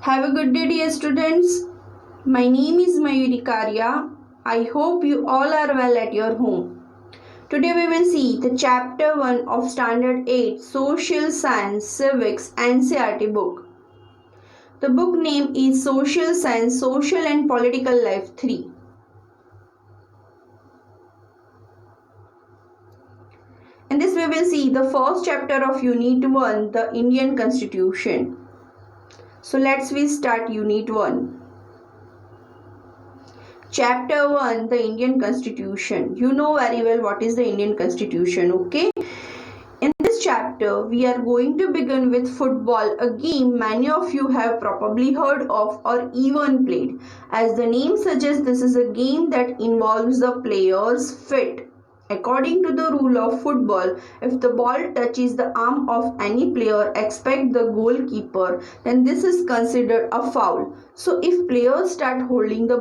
Have a good day, dear students. My name is Mayuri Karya. I hope you all are well at your home. Today we will see the Chapter 1 of Standard 8 Social Science, Civics Ncert book. The book name is Social Science, Social and Political Life 3. In this we will see the first chapter of Unit 1, the Indian Constitution. So let's start Unit 1. Chapter 1, the Indian Constitution. You know very well what is the Indian Constitution, okay? In this chapter, we are going to begin with football, a game many of you have probably heard of or even played. As the name suggests, this is a game that involves the player's feet. According to the rule of football, if the ball touches the arm of any player except the goalkeeper, then this is considered a foul. So if players start holding the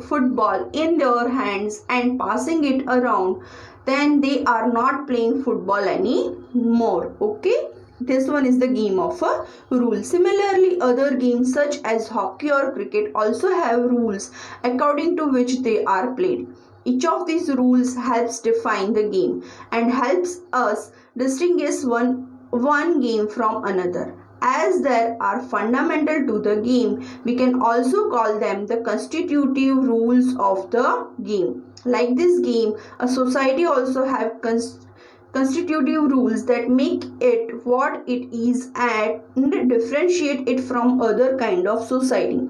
football in their hands and passing it around, then they are not playing football anymore. Okay? This one is the game of a rule. Similarly, other games such as hockey or cricket also have rules according to which they are played. Each of these rules helps define the game and helps us distinguish one game from another. As they are fundamental to the game, we can also call them the constitutive rules of the game. Like this game, a society also have constitutive rules that make it what it is and differentiate it from other kind of society.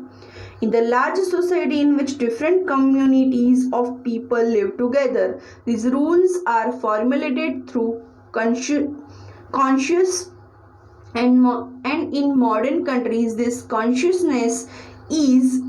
In the large society in which different communities of people live together, these rules are formulated through conscious and in modern countries this consciousness is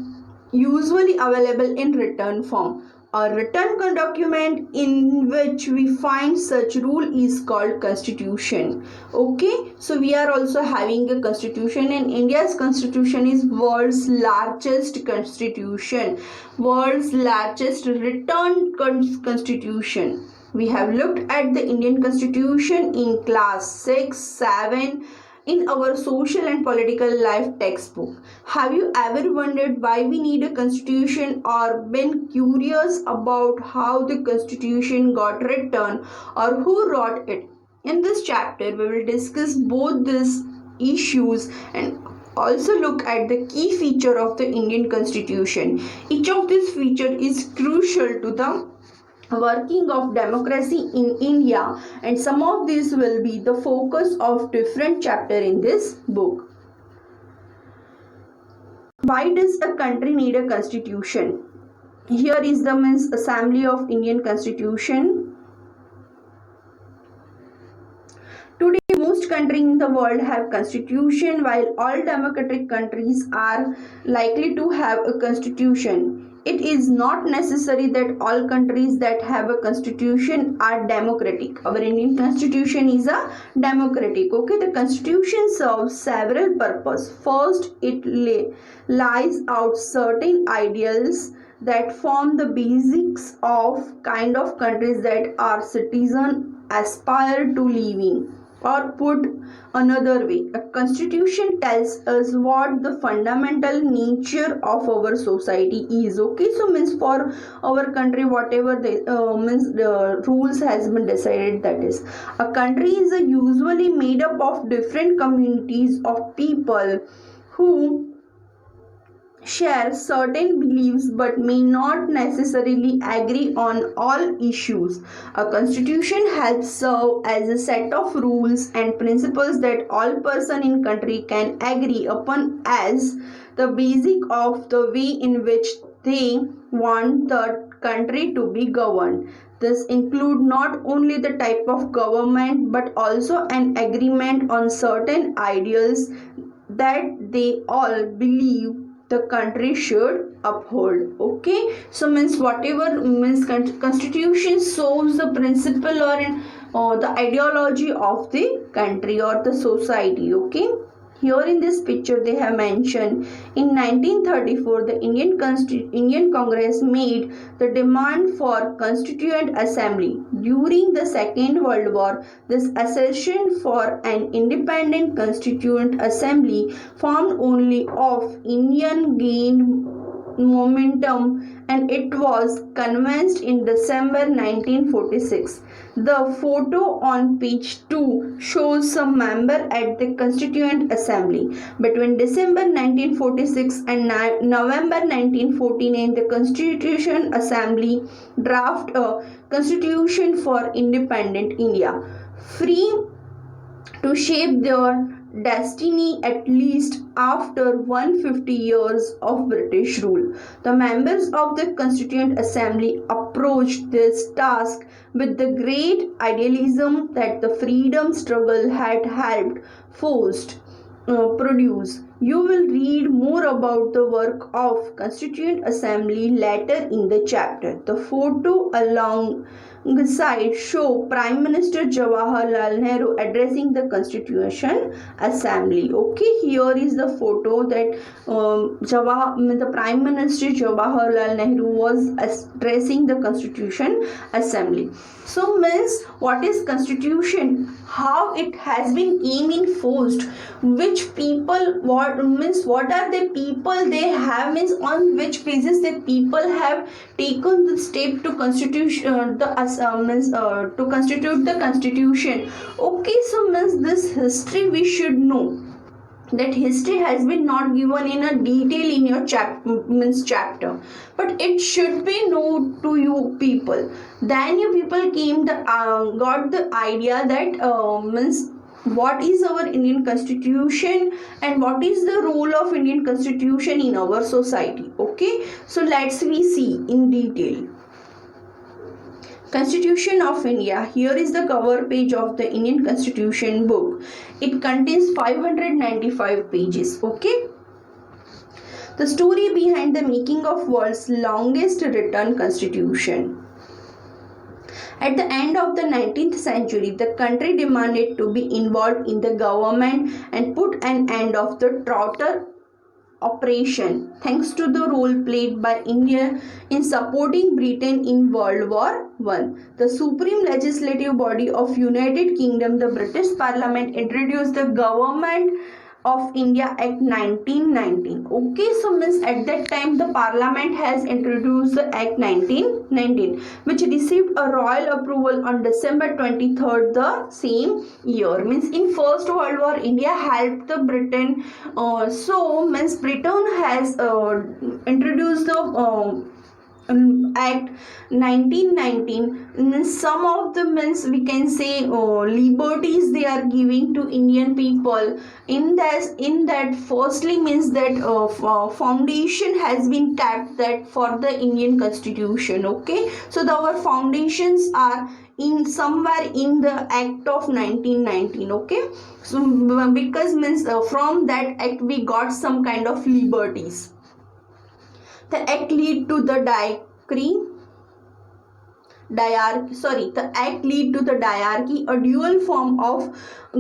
usually available in written form. A written document in which we find such rule is called constitution. Okay, so we are also having a constitution, and India's constitution is world's largest constitution, world's largest written constitution. We have looked at the Indian constitution in class 6, 7 in our social and political life textbook. Have you ever wondered why we need a constitution or been curious about how the constitution got written or who wrote it? In this chapter, we will discuss both these issues and also look at the key feature of the Indian constitution. Each of these features is crucial to the working of democracy in India, and some of these will be the focus of different chapter in this book. Why does a country need a constitution? Here is the Assembly of Indian Constitution. Today, most countries in the world have constitution, while all democratic countries are likely to have a constitution. It is not necessary that all countries that have a constitution are democratic. Our Indian constitution is a democratic. Okay, the constitution serves several purposes. First, it lays out certain ideals that form the basics of kind of countries that our citizens aspire to live in. Or put another way, a constitution tells us what the fundamental nature of our society is. Okay, so means for our country, whatever the rules has been decided, that is, a country is usually made up of different communities of people who share certain beliefs but may not necessarily agree on all issues. A constitution helps serve as a set of rules and principles that all persons in country can agree upon as the basic of the way in which they want the country to be governed. This include not only the type of government but also an agreement on certain ideals that they all believe the country should uphold. Okay, so means whatever means constitution shows the principle or the ideology of the country or the society. Okay, here in this picture they have mentioned in 1934 the Indian Congress made the demand for constituent assembly. during the Second World War, this assertion for an independent constituent assembly formed only of Indian gained momentum, and it was convinced in December 1946. The photo on page 2 shows some member at the Constituent Assembly. Between December 1946 and November 1949, the Constitution Assembly draft a constitution for independent India, free to shape their destiny at least after 150 years of British rule. The members of the Constituent Assembly approached this task with the great idealism that the freedom struggle had helped produce. You will read more about the work of Constituent Assembly later in the chapter. The photo alongside show Prime Minister Jawaharlal Nehru addressing the Constitution Assembly. Okay, here is the photo that the Prime Minister Jawaharlal Nehru was addressing the Constitution Assembly. So means what is Constitution? How it has been enforced? Which people? What are the people they have? Means on which basis the people have taken the step to constitution to constitute the Constitution. Okay, so means this history we should know. That history has been not given in a detail in your chapter, but it should be known to you people. Then you people got the idea that what is our Indian Constitution and what is the role of Indian Constitution in our society. Okay, so let's see in detail. Constitution of India. Here is the cover page of the Indian Constitution book. It contains 595 pages. Okay. The story behind the making of world's longest written constitution. At the end of the 19th century, the country demanded to be involved in the government and put an end of the trotter operation, thanks to the role played by India in supporting Britain in World War I. The supreme legislative body of United Kingdom, the British Parliament, introduced the Government of India Act 1919. Okay, so means at that time the Parliament has introduced the Act 1919, which received a royal approval on December 23rd the same year. Means in First World War India helped the Britain. So means Britain has introduced the Act 1919. Some of the means we can say liberties they are giving to Indian people. In that firstly means that foundation has been kept that for the Indian Constitution. Okay, so our foundations are in somewhere in the Act of 1919. Okay, so because means from that act we got some kind of liberties. The act lead to the diarchy, a dual form of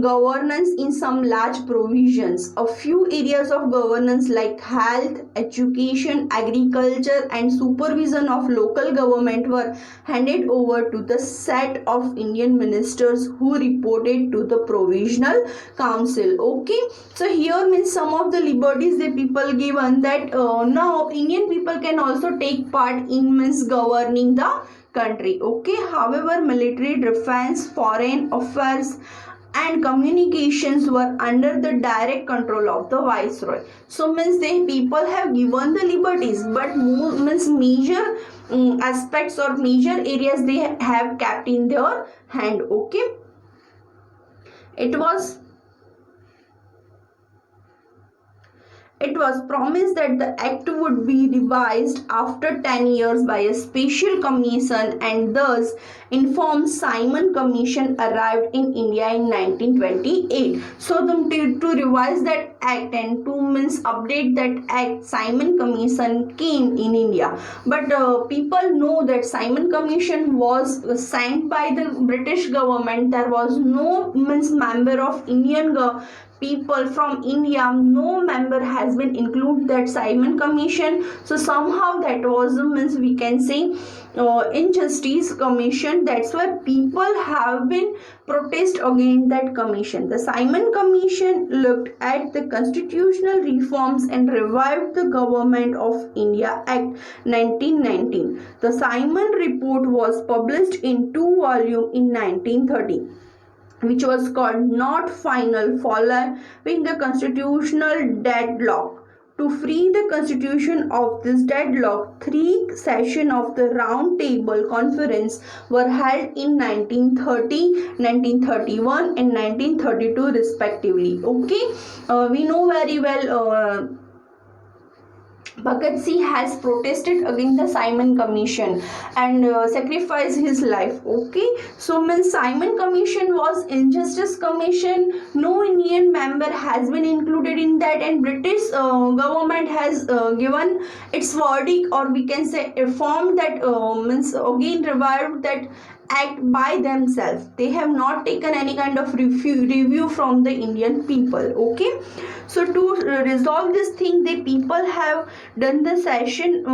governance in some large provisions. A few areas of governance like health, education, agriculture and supervision of local government were handed over to the set of Indian ministers who reported to the Provisional Council. Okay, so here means some of the liberties the people given that now Indian people can also take part in means governing the country. Okay, however, military, defense, foreign affairs and communications were under the direct control of the viceroy. So means the people have given the liberties, but means major aspects or major areas they have kept in their hand. Okay, it was promised that the act would be revised after 10 years by a special commission, and thus informed Simon Commission arrived in India in 1928. So to revise that act and to means update that act, Simon Commission came in India. But people know that Simon Commission was sent by the British government. There was no means member of Indian people from India, no member has been included that Simon Commission. So somehow that was means we can say injustice commission. That's why people have been protest against that commission. The Simon Commission looked at the constitutional reforms and revived the Government of India Act 1919. The Simon report was published in 2 volumes in 1930, which was called Not Final, following the constitutional deadlock. To free the constitution of this deadlock, 3 sessions of the Round Table Conference were held in 1930, 1931 and 1932 respectively. Okay, we know very well Bhagat Singh has protested against the Simon Commission and sacrificed his life. Okay, so means Simon Commission was injustice commission. No Indian member has been included in that, and British government has given its verdict, or we can say affirmed that means again revived that act by themselves. They have not taken any kind of review from the Indian people. Okay, so to resolve this thing, the people have done the session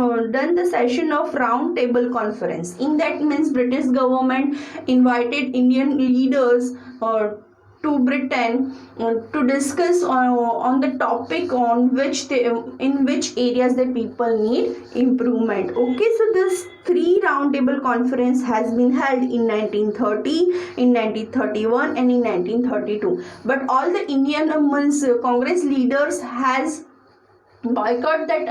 of Round Table Conference. In that means British government invited Indian leaders to Britain to discuss on the topic on which in which areas the people need improvement. Okay, so this 3 Round Table Conference has been held in 1930, in 1931 and in 1932. But all the Indian Congress leaders has boycott that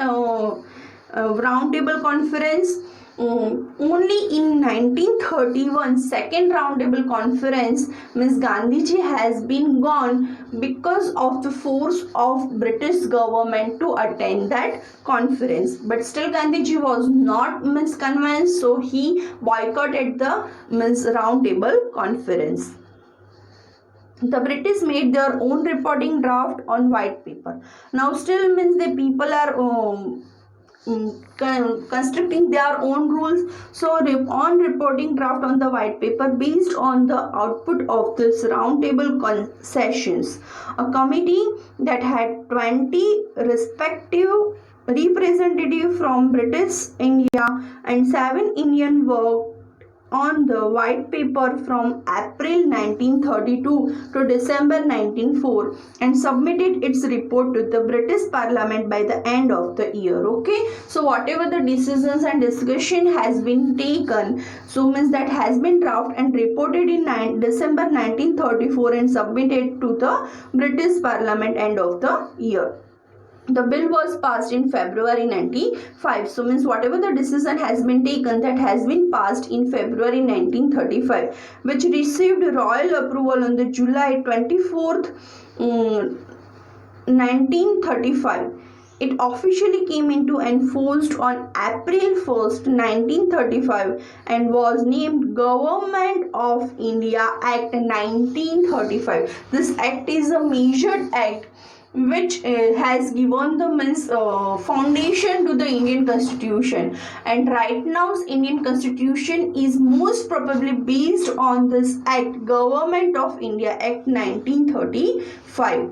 Round Table Conference. Only in 1931 second Round Table Conference, Ms. Gandhiji has been gone because of the force of British government to attend that conference. But still Gandhiji was not convinced, so he boycotted the Round Table Conference. The British made their own reporting draft on white paper. Now still the people are constructing their own rules. So on reporting draft on the white paper based on the output of this Round Table sessions, a committee that had 20 respective representatives from British India and 7 Indian worked on the white paper from April 1932 to December 1904 and submitted its report to the British Parliament by the end of the year. Okay, so whatever the decisions and discussion has been taken, so means that has been drafted and reported in December 1934 and submitted to the British Parliament end of the year. The bill was passed in February 1995. So means whatever the decision has been taken, that has been passed in February 1935, which received royal approval on the July 24th, 1935. It officially came into enforced on April 1st, 1935 and was named Government of India Act 1935. This act is a measured act which has given the foundation to the Indian Constitution, and right now Indian Constitution is most probably based on this act, Government of India Act 1935.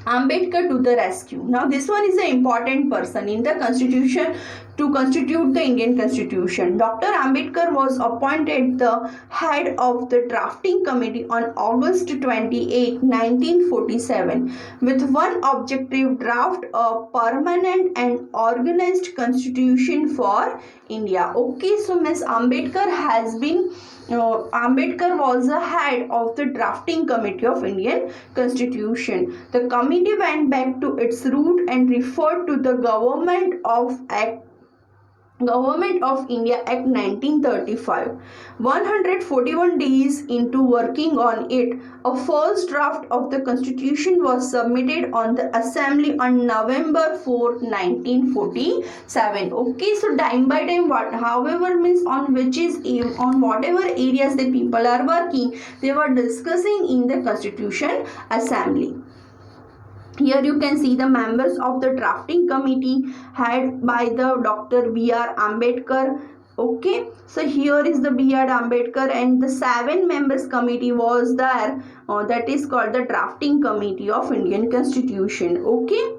Ambedkar to the rescue. Now this one is an important person in the constitution to constitute the Indian Constitution. Dr. Ambedkar was appointed the head of the drafting committee on August 28, 1947 with one objective: draft a permanent and organized constitution for India. Okay, so Ms. Ambedkar has been Ambedkar was the head of the drafting committee of Indian Constitution. The committee went back to its root and referred to the Government of India Act 1935. 141 days into working on it, a first draft of the Constitution was submitted on the Assembly on November 4, 1947. Okay, so time by time, however means on whatever areas the people are working, they were discussing in the Constitution Assembly. Here you can see the members of the drafting committee headed by the Dr. B.R. Ambedkar, Okay, so here is the B.R. Ambedkar, and the 7 members committee was there, that is called the drafting committee of Indian Constitution. Okay.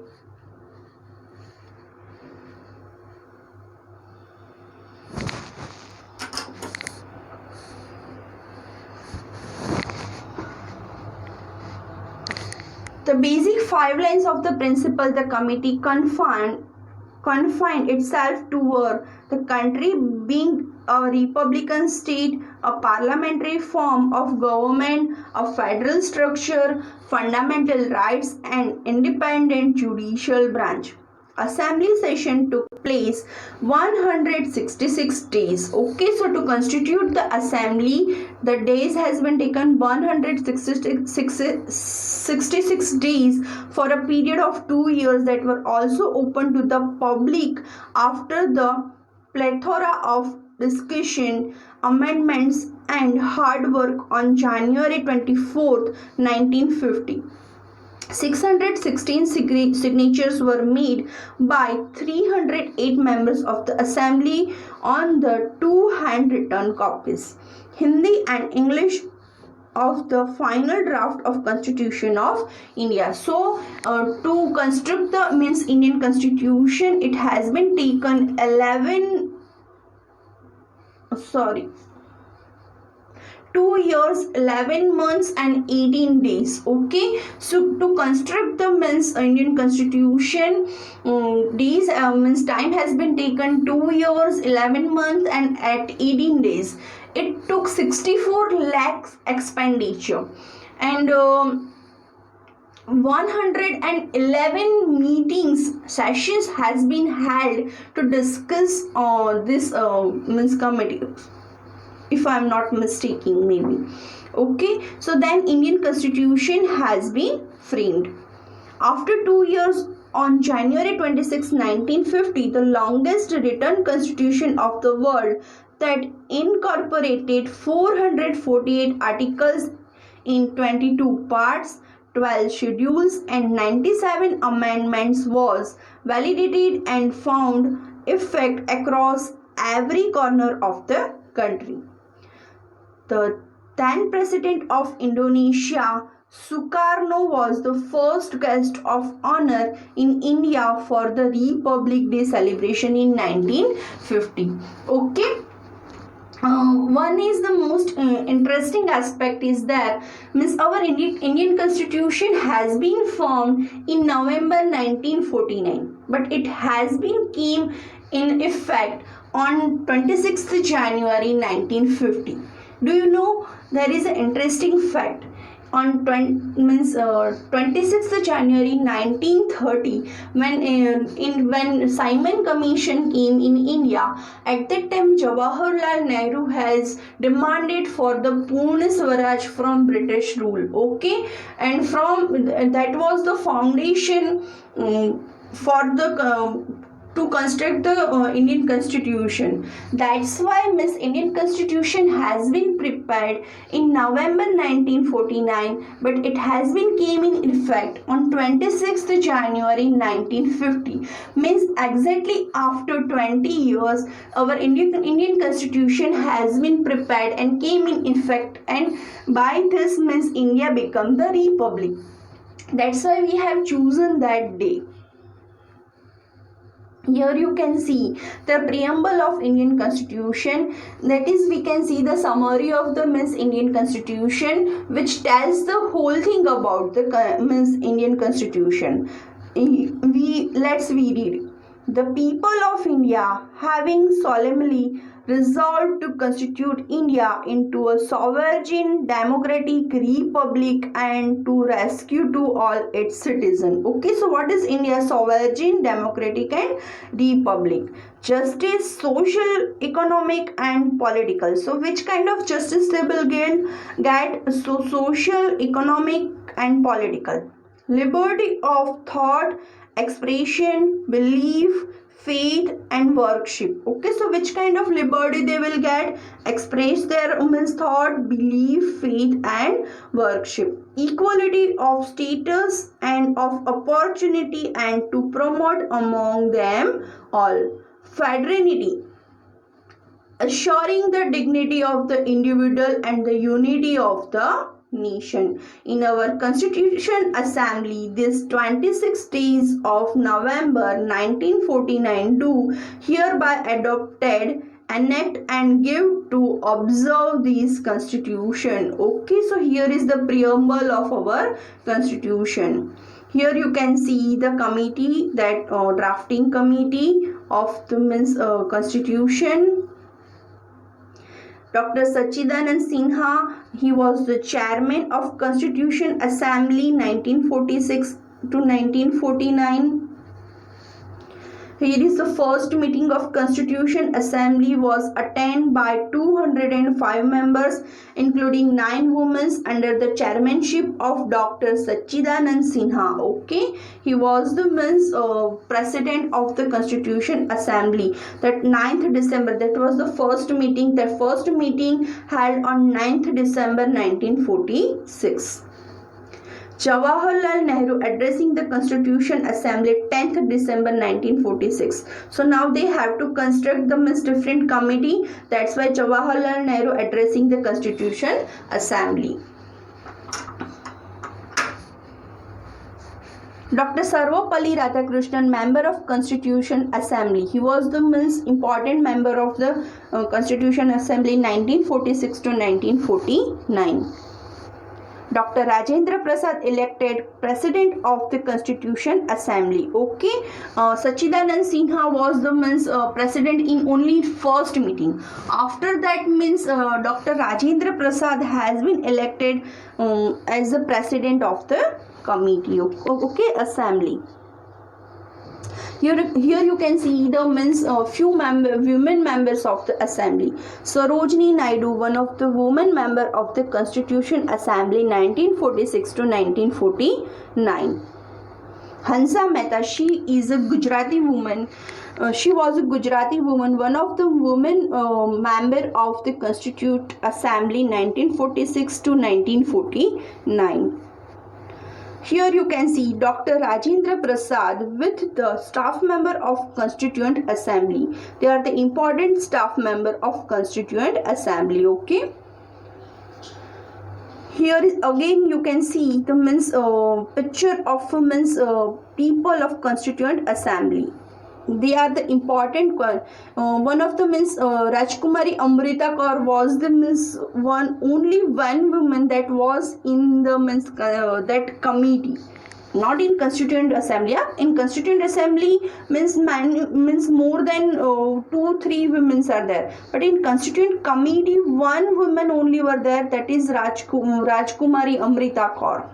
The basic 5 lines of the principle the committee confined itself to were the country being a republican state, a parliamentary form of government, a federal structure, fundamental rights, and independent judicial branch. Assembly session took place 166 days. Okay, so to constitute the assembly, the days has been taken 166 days for a period of 2 years, that were also open to the public after the plethora of discussion, amendments, and hard work on January 24th, 1950. 616 signatures were made by 308 members of the assembly on the 2 hand-written copies, Hindi and English, of the final draft of Constitution of India. So to construct the Indian Constitution, it has been taken 2 years, 11 months, and 18 days. Okay, so to construct the Indian Constitution, these time has been taken 2 years, 11 months, and at 18 days. It took 64 lakhs expenditure, and 111 meetings sessions has been held to discuss this committee, if I am not mistaken, maybe. Okay, so then Indian Constitution has been framed. After 2 years, on January 26, 1950, the longest written constitution of the world that incorporated 448 articles in 22 parts, 12 schedules, and 97 amendments was validated and found effect across every corner of the country. The then President of Indonesia, Sukarno, was the first guest of honor in India for the Republic Day celebration in 1950. Okay. One is the most interesting aspect is that our Indian Constitution has been formed in November 1949, but it has been came in effect on 26th January 1950. Do you know, there is an interesting fact? On 26th January 1930, when Simon Commission came in India, at that time Jawaharlal Nehru has demanded for the Purna Swaraj from British rule. Okay, and from that was the foundation for the to construct the Indian Constitution. That's why Indian Constitution has been prepared in November 1949, but it has been came in effect on 26th January 1950. Means exactly after 20 years, our Indian Constitution has been prepared and came in effect, and by this means India become the Republic. That's why we have chosen that day. Here you can see the preamble of Indian Constitution, that is we can see the summary of the Indian Constitution, which tells the whole thing about the Indian Constitution. Let's read it. The people of India, having solemnly resolved to constitute India into a sovereign democratic republic and to rescue to all its citizens. Okay, so what is India? Sovereign, democratic, and republic. Justice, social, economic, and political. So which kind of justice they will get? So social, economic, and political. Liberty of thought, expression, belief, faith, and worship. Okay, so which kind of liberty they will get? Express their thought, belief, faith, and worship. Equality of status and of opportunity, and to promote among them all. Fraternity. assuring the dignity of the individual and the unity of the nation. In our Constitution Assembly, this 26 days of November 1949 do hereby adopted, enact and give to observe this Constitution. Okay, so here is the preamble of our Constitution. Here you can see the committee, that drafting committee of the Constitution. Dr. Sachidanand Sinha, he was the chairman of Constitution Assembly 1946 to 1949. Here is the first meeting of Constitution Assembly was attended by 205 members, including 9 women under the chairmanship of Dr. Sachidanand Sinha. Okay, he was the president of the Constitution Assembly. That 9th December, that was the first meeting. That first meeting held on 9th December 1946. Jawaharlal Nehru addressing the Constitution Assembly 10th December 1946. So now they have to construct the different committee. That's why Jawaharlal Nehru addressing the Constitution Assembly. Dr. Sarvapalli Radhakrishnan, member of Constitution Assembly. He was the most important member of the Constitution Assembly 1946 to 1949. Dr. Rajendra Prasad elected President of the Constitution Assembly. Okay, Sachidanand Sinha was the President in only first meeting. After that Dr. Rajendra Prasad has been elected as the President of the committee. Okay, Assembly. Here you can see the few women members of the Assembly. Sarojini Naidu, one of the women member of the Constitution Assembly 1946 to 1949. Hansa Mehta, she is a Gujarati woman. She was a Gujarati woman, one of the women member of the Constitution Assembly 1946 to 1949. Here you can see Dr. Rajendra Prasad with the staff member of Constituent Assembly. They are the important staff member of Constituent Assembly. Okay. Here is again you can see the picture of people of Constituent Assembly. They are the important one. One of the Rajkumari Amrita Kaur was the only one woman that was in the that committee, not in Constituent Assembly. Yeah? In Constituent Assembly means more than 2-3 women are there, but in Constituent Committee 1 woman only were there, that is Rajkumari Amrita Kaur.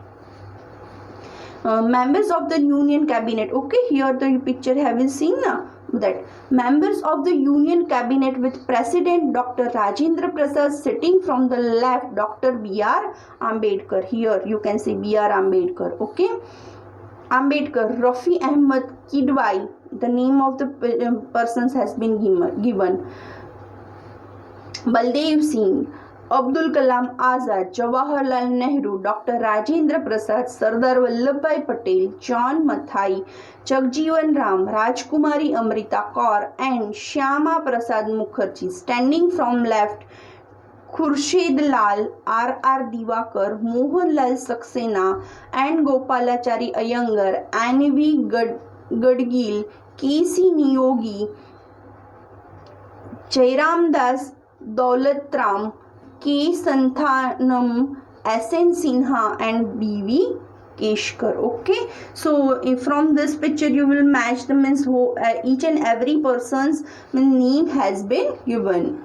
Members of the Union Cabinet. Okay, here the picture have you seen now? That members of the Union Cabinet with President Dr. Rajendra Prasad sitting from the left, Dr. B.R. Ambedkar. Here you can see B.R. Ambedkar. Okay, Ambedkar, Rafi Ahmad Kidwai. The name of the persons has been given. Baldev Singh, Abdul Kalam Azad, Jawaharlal Nehru, Dr. Rajendra Prasad, Sardar Vallabhbhai Patel, John Mathai, Jagjeevan Ram, Rajkumari Amrita Kaur and Shyama Prasad Mukherjee. Standing from left, Khurshid Lal, R.R. Divakar, Mohanlal Saxena and Gopalachari Iyengar, N.V. Gadgil, K.C. Niyogi, Jairam Das Daulatram, K. Santhanam, S.N. Sinha and B.V. Keshkar. Okay, so from this picture you will match the each and every person's name has been given.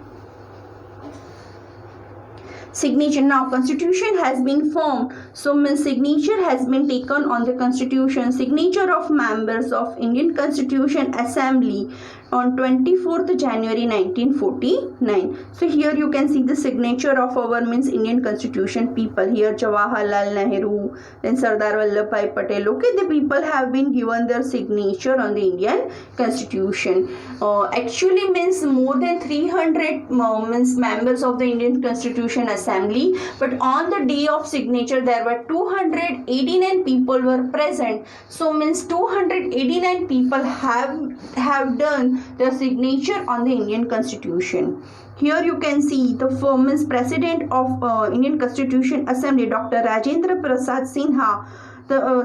Signature. Now Constitution has been formed, so signature has been taken on the Constitution. Signature of members of Indian Constitution Assembly on 24th January 1949. So here you can see the signature of our Indian Constitution people. Here Jawaharlal Nehru, then Sardar Vallabhbhai Patel. Okay, the people have been given their signature on the Indian Constitution. Actually more than 300 members of the Indian Constitution assembly, but on the day of signature there were 289 people were present. So means 289 people have done the signature on the Indian Constitution. Here you can see the famous President of Indian Constitution Assembly, Dr. Rajendra Prasad Sinha,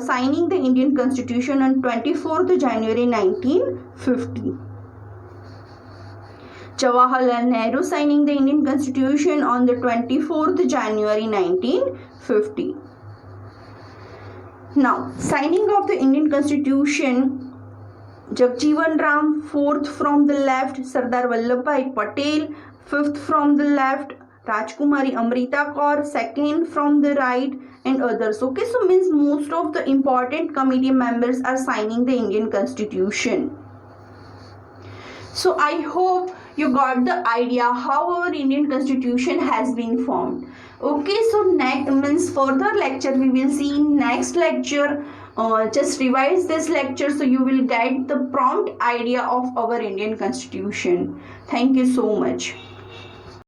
signing the Indian Constitution on 24th January 1950. Jawaharlal Nehru signing the Indian Constitution on the 24th January 1950. Now, signing of the Indian Constitution, Jagjeevan Ram, 4th from the left, Sardar Vallabhbhai Patel, 5th from the left, Rajkumari Amrita Kaur, 2nd from the right, and others. Okay, so means most of the important committee members are signing the Indian Constitution. So I hope you got the idea how our Indian Constitution has been formed. Okay, so next means further lecture we will see in next lecture. Just revise this lecture so you will get the prompt idea of our Indian Constitution. Thank you so much.